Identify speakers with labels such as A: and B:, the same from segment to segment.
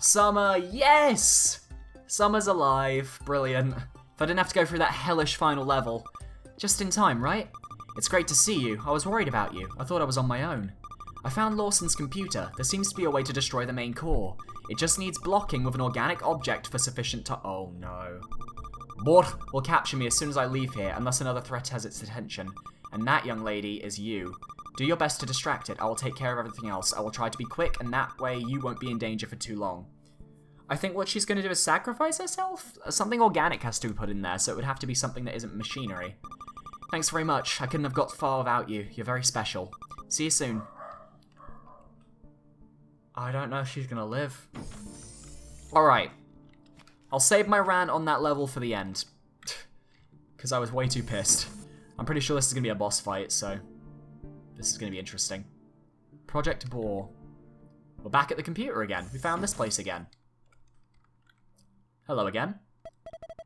A: Summer, yes! Summer's alive. Brilliant. If I didn't have to go through that hellish final level. Just in time, right? It's great to see you. I was worried about you. I thought I was on my own. I found Lawson's computer. There seems to be a way to destroy the main core. It just needs blocking with an organic object for sufficient time. Oh no. BOOR will capture me as soon as I leave here, unless another threat has its attention. And that, young lady, is you. Do your best to distract it. I will take care of everything else. I will try to be quick, and that way you won't be in danger for too long. I think what she's going to do is sacrifice herself? Something organic has to be put in there, so it would have to be something that isn't machinery. Thanks very much. I couldn't have got far without you. You're very special. See you soon. I don't know if she's going to live. Alright. I'll save my rant on that level for the end. Because I was way too pissed. I'm pretty sure this is going to be a boss fight, so this is going to be interesting. Project BOOR. We're back at the computer again. We found this place again. Hello again.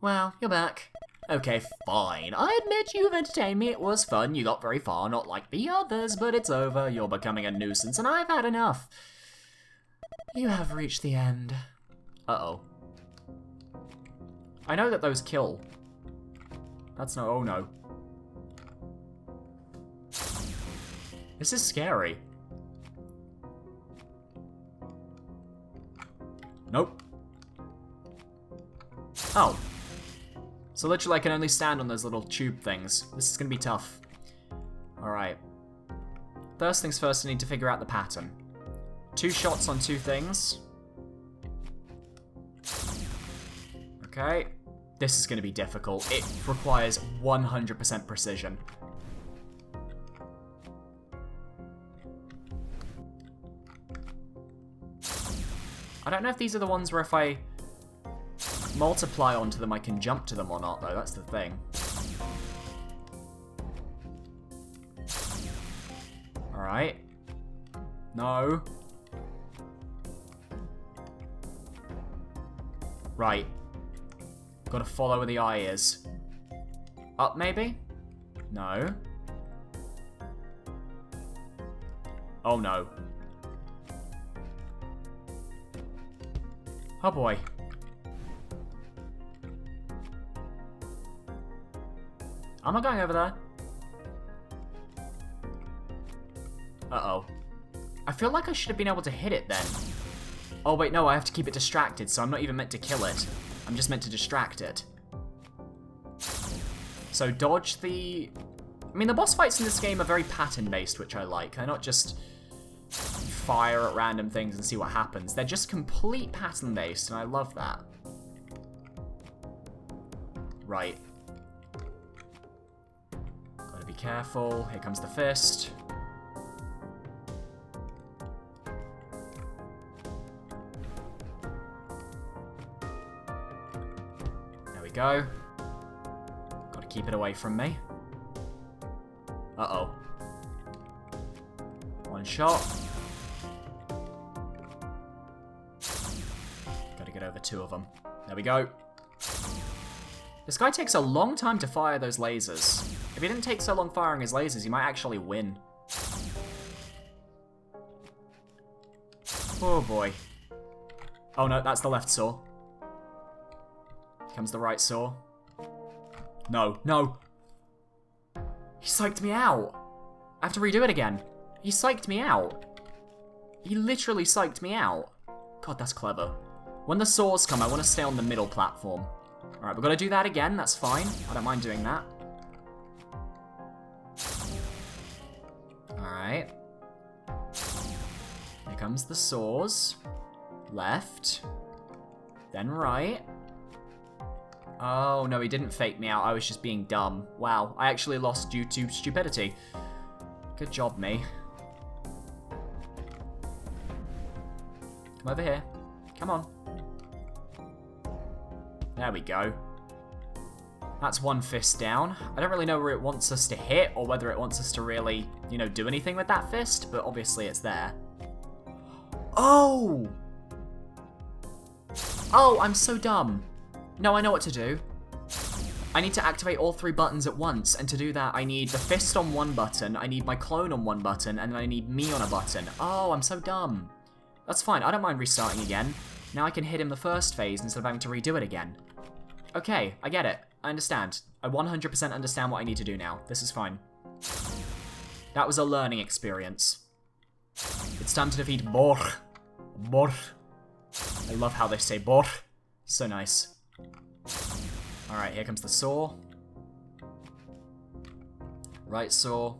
A: Well, you're back. Okay, fine. I admit you've entertained me. It was fun. You got very far, not like the others, but it's over. You're becoming a nuisance, and I've had enough. You have reached the end. Uh-oh. I know that those kill. That's no... Oh, no. This is scary. Nope. Oh. So literally I can only stand on those little tube things. This is going to be tough. Alright. First things first, I need to figure out the pattern. 2 shots on 2 things. Okay. This is going to be difficult. It requires 100% precision. I don't know if these are the ones where if I multiply onto them, I can jump to them or not, though. That's the thing. Alright. No. Right. Gotta follow where the eye is. Up, maybe? No. Oh, no. Oh, boy. I'm not going over there. Uh-oh. I feel like I should have been able to hit it then. Oh, wait, no, I have to keep it distracted, so I'm not even meant to kill it. I'm just meant to distract it. So dodge the... I mean, the boss fights in this game are very pattern-based, which I like. They're not just fire at random things and see what happens. They're just complete pattern-based, and I love that. Right. Gotta be careful. Here comes the fist. There we go. Gotta keep it away from me. Uh-oh. One shot. Gotta get over 2 of them. There we go. This guy takes a long time to fire those lasers. If he didn't take so long firing his lasers, he might actually win. Oh boy. Oh no, that's the left saw. Here comes the right saw. No, no. He psyched me out. I have to redo it again. He psyched me out. He literally psyched me out. God, that's clever. When the saws come, I want to stay on the middle platform. Alright, we're going to do that again. That's fine. I don't mind doing that. Alright. Here comes the saws. Left. Then right. Oh, no, he didn't fake me out. I was just being dumb. Wow, I actually lost due to stupidity. Good job, me. Come over here. Come on. There we go. That's one fist down. I don't really know where it wants us to hit or whether it wants us to really, you know, do anything with that fist, but obviously it's there. Oh! Oh, I'm so dumb. No, I know what to do. I need to activate all 3 buttons at once, and to do that, I need the fist on 1 button, I need my clone on 1 button, and then I need me on a button. Oh, I'm so dumb. That's fine, I don't mind restarting again. Now I can hit him the first phase instead of having to redo it again. Okay, I get it. I understand. I 100% understand what I need to do now. This is fine. That was a learning experience. It's time to defeat BOOR. BOOR. I love how they say BOOR. So nice. Alright, here comes the saw. Right saw.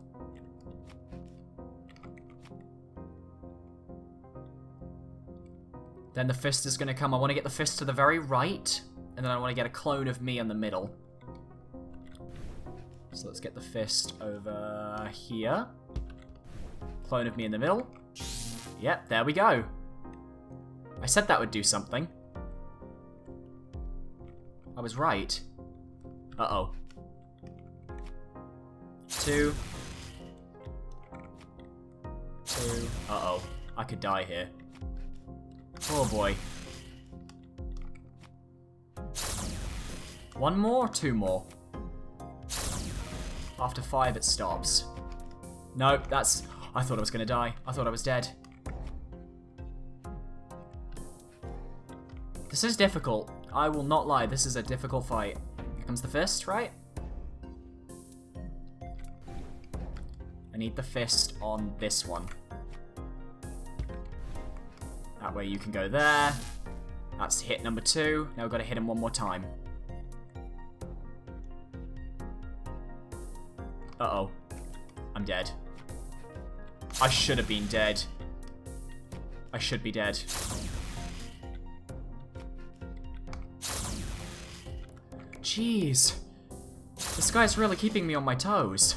A: Then the fist is going to come. I want to get the fist to the very right. And then I want to get a clone of me in the middle. So let's get the fist over here. Clone of me in the middle. Yep, there we go. I said that would do something. I was right. Uh-oh. 2. 2. Uh-oh. I could die here. Oh boy. 1 more? 2 more? After 5 it stops. No, that's... I thought I was gonna die. I thought I was dead. This is difficult. I will not lie, this is a difficult fight. Here comes the fist, right? I need the fist on this one. That way you can go there. That's hit number 2. Now we've got to hit him 1 more time. Uh-oh. I'm dead. I should have been dead. I should be dead. Jeez. This guy's really keeping me on my toes.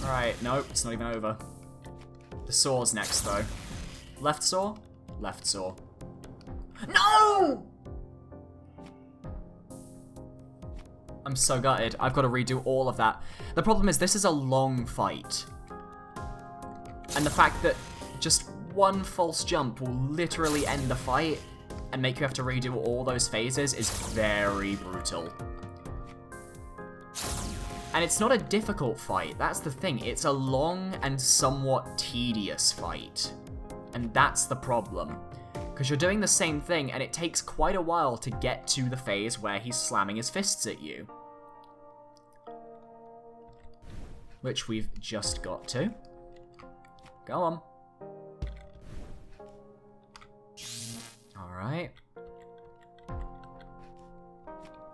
A: Alright, nope, it's not even over. The saw's next, though. Left saw? Left saw. No! I'm so gutted. I've got to redo all of that. The problem is this is a long fight. And the fact that just 1 false jump will literally end the fight and make you have to redo all those phases is very brutal. And it's not a difficult fight, that's the thing. It's a long and somewhat tedious fight. And that's the problem. Because you're doing the same thing and it takes quite a while to get to the phase where he's slamming his fists at you. Which we've just got to. Go on. Alright.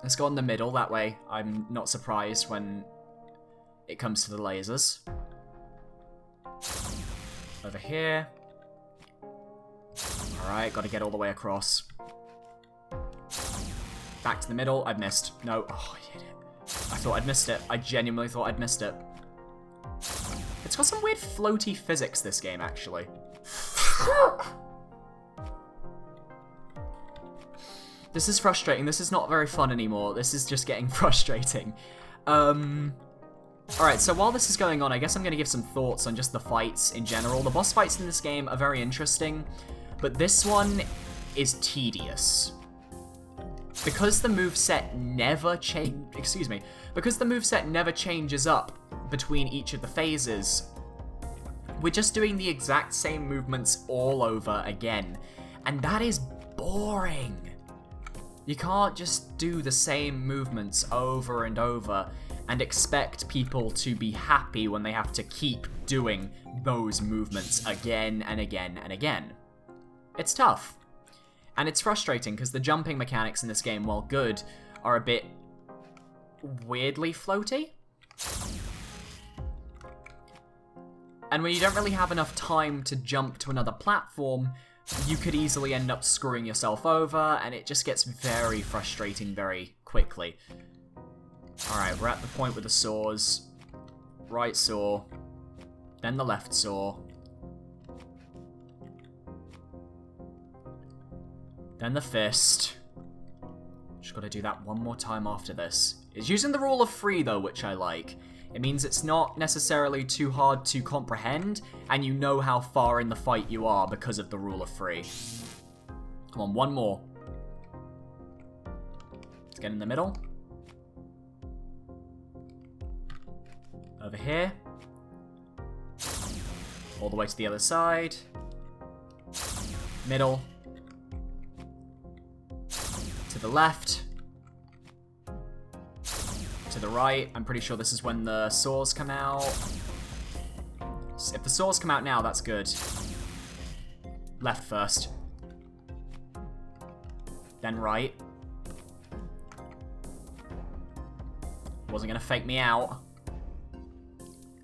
A: Let's go in the middle, that way I'm not surprised when it comes to the lasers. Over here. Alright, gotta get all the way across. Back to the middle, I've missed. No, oh, I hit it. I thought I'd missed it. I genuinely thought I'd missed it. It's got some weird floaty physics, this game, actually. This is frustrating. This is not very fun anymore. This is just getting frustrating. Alright, so while this is going on, I guess I'm going to give some thoughts on just the fights in general. The boss fights in this game are very interesting, but this one is tedious. Because the moveset never because the moveset never changes up between each of the phases, we're just doing the exact same movements all over again. And that is boring. You can't just do the same movements over and over and expect people to be happy when they have to keep doing those movements again and again and again. It's tough. And it's frustrating because the jumping mechanics in this game, while good, are a bit weirdly floaty. And when you don't really have enough time to jump to another platform, you could easily end up screwing yourself over, and it just gets very frustrating very quickly. Alright, we're at the point with the saws. Right saw. Then the left saw. Then the fist. Just gotta do that 1 more time after this. It's using the rule of 3 though, which I like. It means it's not necessarily too hard to comprehend, and you know how far in the fight you are because of the rule of 3. Come on, 1 more. Let's get in the middle. Over here. All the way to the other side. Middle. To the left. To the right. I'm pretty sure this is when the saws come out. If the saws come out now, that's good. Left first. Then right. Wasn't gonna fake me out.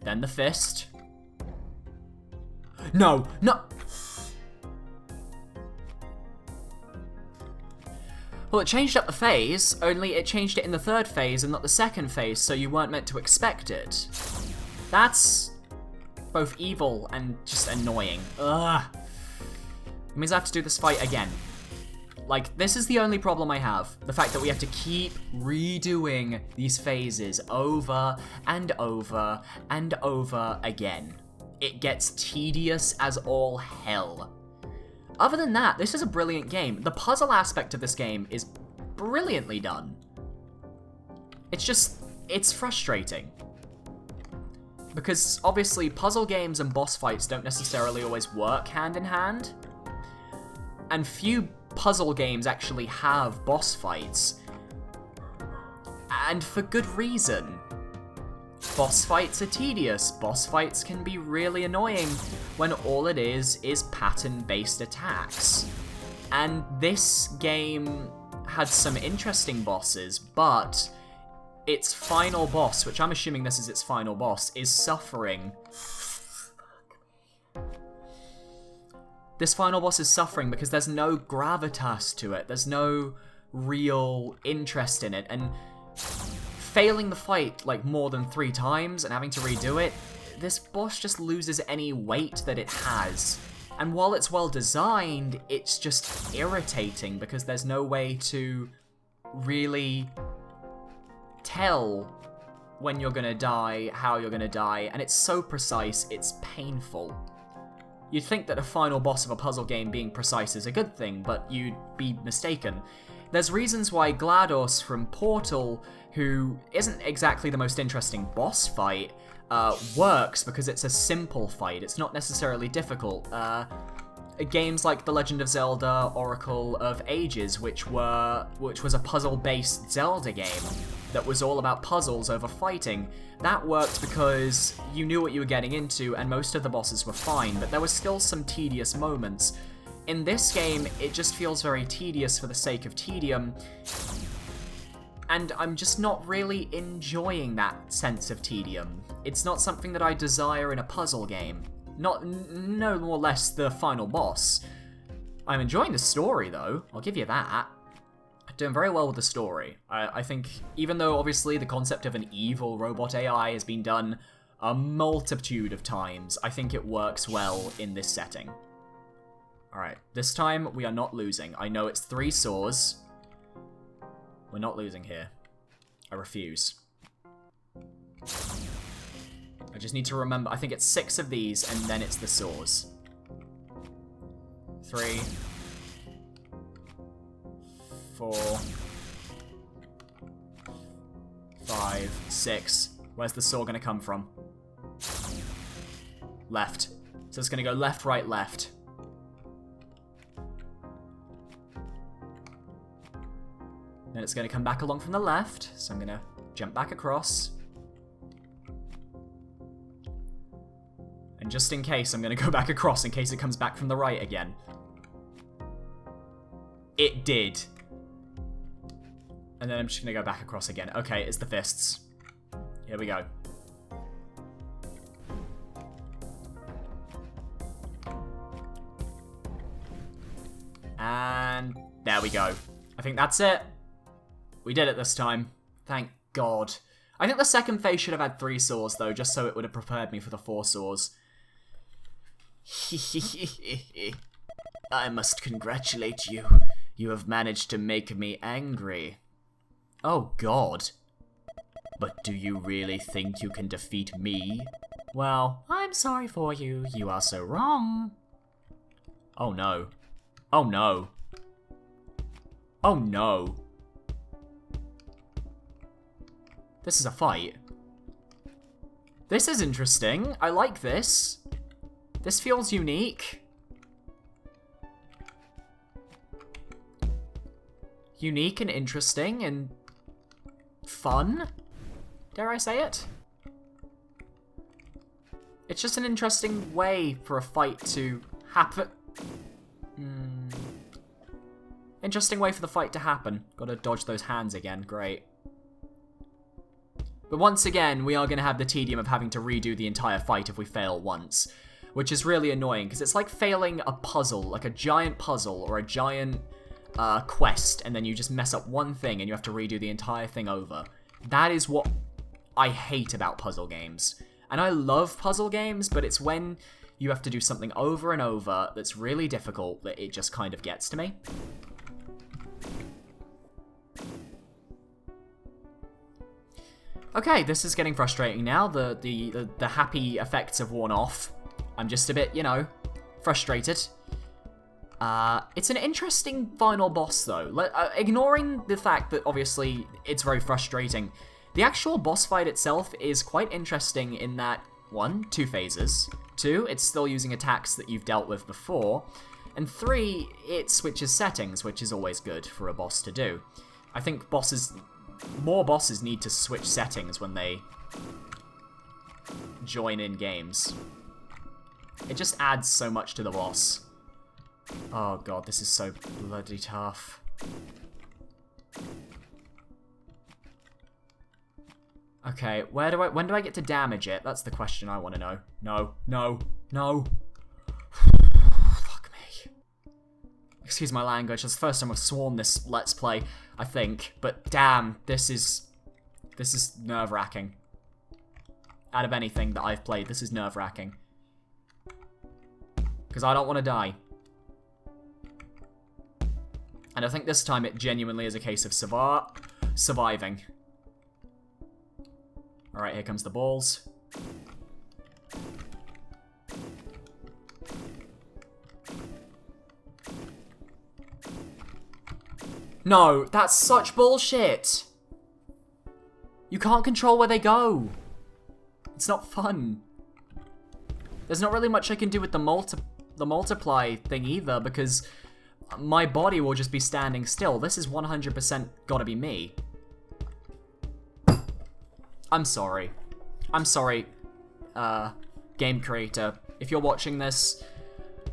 A: Then the fist. No, no! Well, it changed up the phase, only it changed it in the third phase and not the second phase, so you weren't meant to expect it. That's both evil and just annoying. Ugh. It means I have to do this fight again. Like, this is the only problem I have. The fact that we have to keep redoing these phases over and over and over again. It gets tedious as all hell. Other than that, this is a brilliant game. The puzzle aspect of this game is brilliantly done. It's just, it's frustrating. Because obviously puzzle games and boss fights don't necessarily always work hand in hand. And few puzzle games actually have boss fights. And for good reason. Boss fights are tedious. Boss fights can be really annoying when all it is pattern-based attacks. And this game had some interesting bosses, but its final boss, which I'm assuming this is its final boss, is suffering. This final boss is suffering because there's no gravitas to it. There's no real interest in it. And failing the fight like more than 3 times and having to redo it, this boss just loses any weight that it has. And while it's well designed, it's just irritating because there's no way to really tell when you're gonna die, how you're gonna die, and it's so precise, it's painful. You'd think that a final boss of a puzzle game being precise is a good thing, but you'd be mistaken. There's reasons why GLaDOS from Portal, who isn't exactly the most interesting boss fight, works because it's a simple fight. It's not necessarily difficult. Games like The Legend of Zelda Oracle of Ages, which was a puzzle-based Zelda game that was all about puzzles over fighting, that worked because you knew what you were getting into and most of the bosses were fine, but there were still some tedious moments. In this game, it just feels very tedious for the sake of tedium, and I'm just not really enjoying that sense of tedium. It's not something that I desire in a puzzle game. No more or less the final boss. I'm enjoying the story, though. I'll give you that. Doing very well with the story. I think, even though obviously the concept of an evil robot AI has been done a multitude of times, I think it works well in this setting. Alright, this time we are not losing. I know it's 3 saws. We're not losing here. I refuse. I just need to remember, I think it's 6 of these, and then it's the saws. 3, 4, 5, 6. Where's the saw gonna come from? Left. So it's gonna go left, right, left. Then it's gonna come back along from the left, so I'm gonna jump back across. And just in case, I'm gonna go back across in case it comes back from the right again. It did. And then I'm just gonna go back across again. Okay, it's the fists. Here we go. And there we go. I think that's it. We did it this time. Thank God. I think the second phase should have had 3 saws, though, just so it would have prepared me for the 4 saws. I must congratulate you. You have managed to make me angry. Oh, God. But do you really think you can defeat me? Well, I'm sorry for you. You are so wrong. Oh, no. Oh, no. Oh, no. This is a fight. This is interesting. I like this. This feels unique. unique and interesting and fun. Dare I say it? It's just an interesting way for a fight to happen. Interesting way for the fight to happen. Gotta dodge those hands again. Great. But once again, we are going to have the tedium of having to redo the entire fight if we fail once. Which is really annoying, because it's like failing a puzzle, like a giant puzzle or a giant quest, and then you just mess up one thing and you have to redo the entire thing over. That is what I hate about puzzle games. And I love puzzle games, but it's when you have to do something over and over that's really difficult that it just kind of gets to me. Okay, this is getting frustrating now. The happy effects have worn off. I'm just a bit, you know, frustrated. It's an interesting final boss, though. Ignoring the fact that, obviously, it's very frustrating, the actual boss fight itself is quite interesting in that, 1, 2 phases. 2, it's still using attacks that you've dealt with before. And 3, it switches settings, which is always good for a boss to do. I think more bosses need to switch settings when they join in games. It just adds so much to the boss. Oh god, this is so bloody tough. Okay, when do I get to damage it? That's the question I want to know. No, no, no. Fuck me. Excuse my language, that's the first time I've sworn this Let's Play, I think. But damn, this is nerve-wracking. Out of anything that I've played, this is nerve-wracking. Because I don't want to die. And I think this time it genuinely is a case of surviving. Alright, here comes the balls. No, that's such bullshit! You can't control where they go. It's not fun. There's not really much I can do with the multiply thing either, because my body will just be standing still. This is 100% gotta be me. I'm sorry. I'm sorry, game creator. If you're watching this,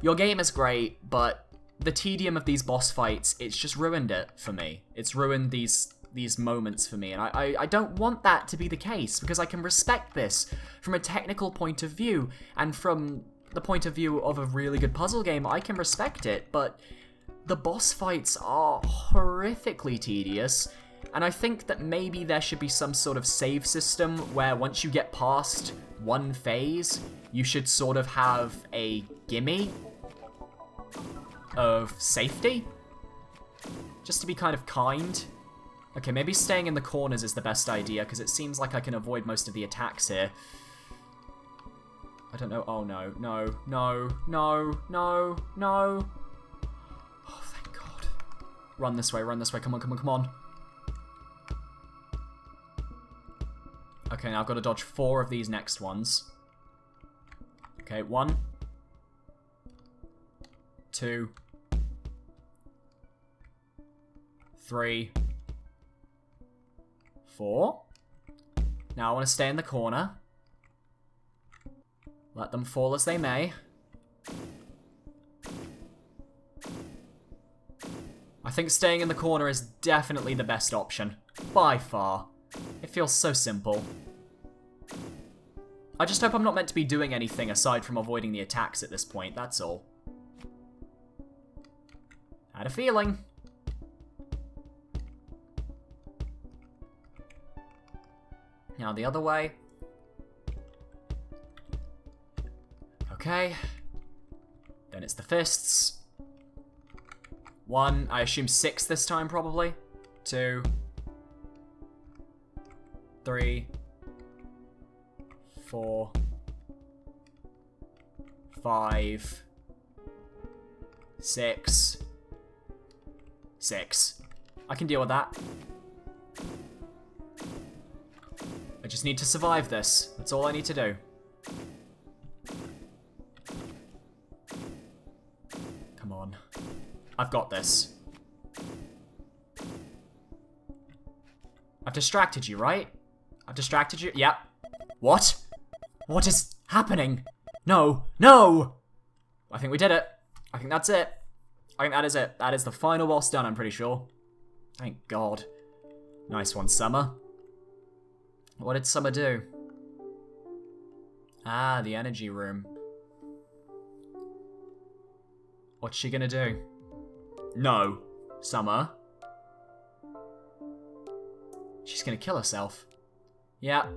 A: your game is great, but the tedium of these boss fights, it's just ruined it for me. It's ruined these moments for me, and I don't want that to be the case, because I can respect this from a technical point of view, and from the point of view of a really good puzzle game, I can respect it, but the boss fights are horrifically tedious, and I think that maybe there should be some sort of save system where once you get past one phase, you should sort of have a gimme of safety, just to be kind of kind. Okay, maybe staying in the corners is the best idea, because it seems like I can avoid most of the attacks here. I don't know. Oh, no. No. No. No. No. No. Oh, thank God. Run this way. Run this way. Come on, come on, come on. Okay, now I've got to dodge 4 of these next ones. Okay, 1. 2. 3. 4. Now I want to stay in the corner. Let them fall as they may. I think staying in the corner is definitely the best option. By far. It feels so simple. I just hope I'm not meant to be doing anything aside from avoiding the attacks at this point, that's all. Had a feeling. Now the other way. Okay. Then it's the fists. 1, I assume 6 this time probably. 2. 3. 4. 5. 6. 6. I can deal with that. I just need to survive this. That's all I need to do. Come on. I've got this. I've distracted you, right? I've distracted you? Yep. What? What is happening? No. No! I think we did it. I think that's it. I think that is it. That is the final boss done, I'm pretty sure. Thank God. Nice one, Summer. What did Summer do? Ah, the energy room. What's she gonna do? No. Summer. She's gonna kill herself. Yeah.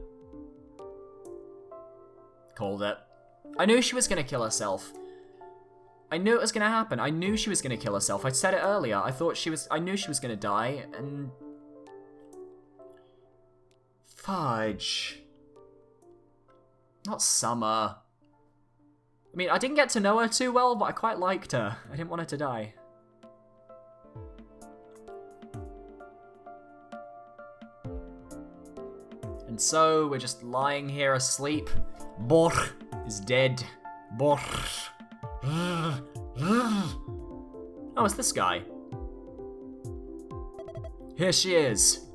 A: Called it. I knew she was gonna kill herself. I knew it was gonna happen. I knew she was gonna kill herself. I said it earlier. I knew she was gonna die, and... Fudge. Not Summer. I mean, I didn't get to know her too well, but I quite liked her. I didn't want her to die. And so, we're just lying here asleep. BOOR is dead. BOOR. Oh, it's this guy. Here she is.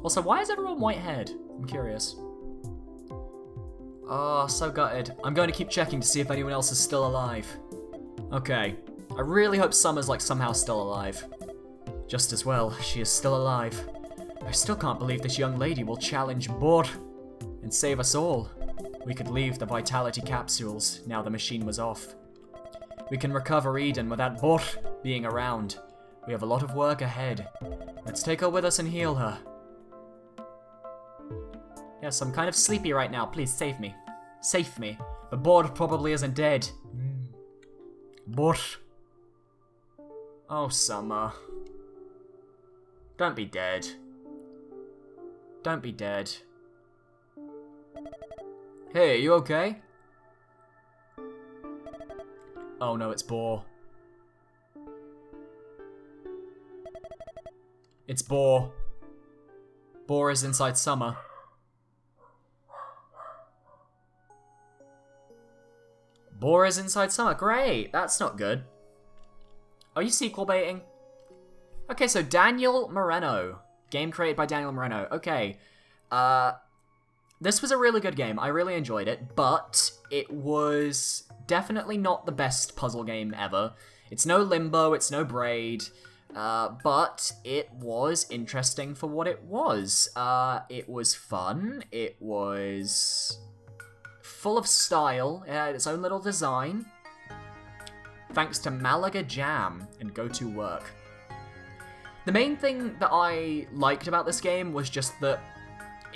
A: Also, why is everyone white-haired? I'm curious. Oh, so gutted. I'm going to keep checking to see if anyone else is still alive. Okay. I really hope Summer's, like, somehow still alive. Just as well, she is still alive. I still can't believe this young lady will challenge BOOR and save us all. We could leave the vitality capsules now the machine was off. We can recover Eden without BOOR being around. We have a lot of work ahead. Let's take her with us and heal her. Yes, I'm kind of sleepy right now. Please save me. Save me. But BOOR probably isn't dead. BOOR. Oh, Summer. Don't be dead. Don't be dead. Hey, are you okay? Oh no, it's BOOR. It's BOOR. BOOR is inside Summer. BOOR is inside Summer. Great! That's not good. Are you sequel baiting? Okay, so Daniel Moreno. Game created by Daniel Moreno. Okay. This was a really good game. I really enjoyed it, but it was definitely not the best puzzle game ever. It's no Limbo, it's no Braid, but it was interesting for what it was. It was fun, it was full of style, it had its own little design, thanks to Malaga Jam and Go To Work. The main thing that I liked about this game was just that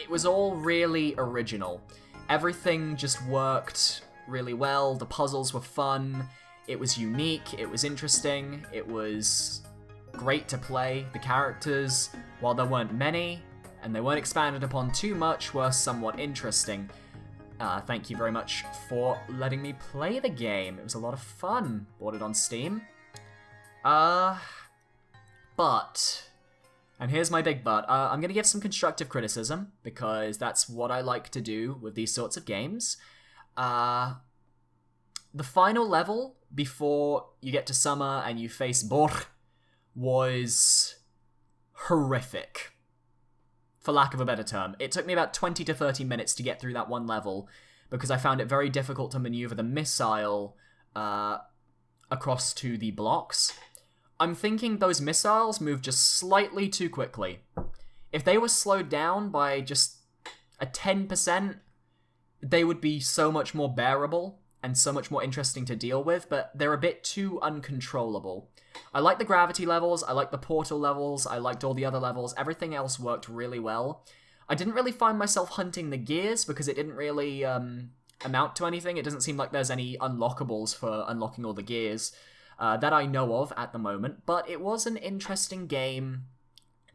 A: it was all really original. Everything just worked really well, the puzzles were fun, it was unique, it was interesting, it was great to play. The characters, while there weren't many, and they weren't expanded upon too much, were somewhat interesting. Thank you very much for letting me play the game. It was a lot of fun. Bought it on Steam. But, and here's my big but, I'm going to give some constructive criticism, because that's what I like to do with these sorts of games. The final level, before you get to Summer and you face BOOR, was horrific, for lack of a better term. It took me about 20 to 30 minutes to get through that one level, because I found it very difficult to maneuver the missile across to the blocks. I'm thinking those missiles move just slightly too quickly. If they were slowed down by just a 10%, they would be so much more bearable and so much more interesting to deal with, but they're a bit too uncontrollable. I like the gravity levels, I like the portal levels, I liked all the other levels, everything else worked really well. I didn't really find myself hunting the gears because it didn't really amount to anything. It doesn't seem like there's any unlockables for unlocking all the gears. That I know of at the moment, but it was an interesting game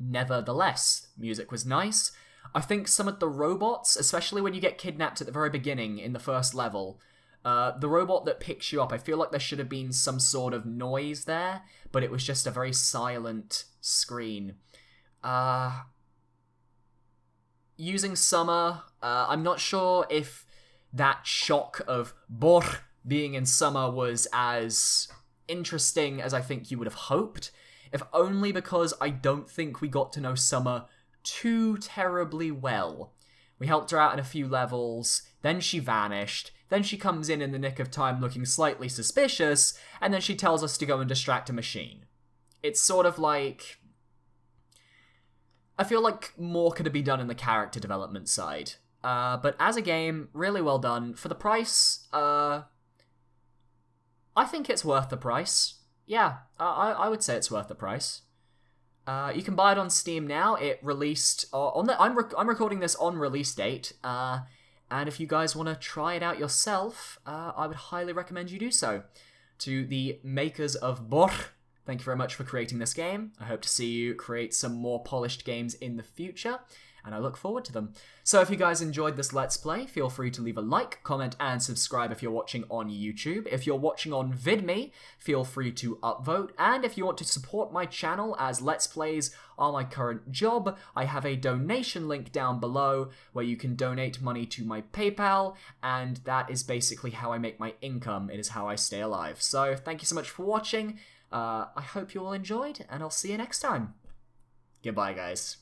A: nevertheless. Music was nice. I think some of the robots, especially when you get kidnapped at the very beginning in the first level, the robot that picks you up, I feel like there should have been some sort of noise there, but it was just a very silent screen. Using Summer, I'm not sure if that shock of BOOR being in Summer was as interesting as I think you would have hoped. if only because I don't think we got to know Summer too terribly well. We helped her out in a few levels, then she vanished, then she comes in the nick of time looking slightly suspicious, and then she tells us to go and distract a machine. It's sort of like... I feel like more could have been done in the character development side. But as a game, really well done. For the price, I think it's worth the price. Yeah, I would say it's worth the price. You can buy it on Steam now. It released I'm recording this on release date. And if you guys want to try it out yourself, I would highly recommend you do so. To the makers of BOOR, thank you very much for creating this game. I hope to see you create some more polished games in the future, and I look forward to them. So if you guys enjoyed this Let's Play, feel free to leave a like, comment, and subscribe if you're watching on YouTube. If you're watching on VidMe, feel free to upvote. And if you want to support my channel, as Let's Plays are my current job, I have a donation link down below where you can donate money to my PayPal, and that is basically how I make my income. It is how I stay alive. So thank you so much for watching. I hope you all enjoyed, and I'll see you next time. Goodbye, guys.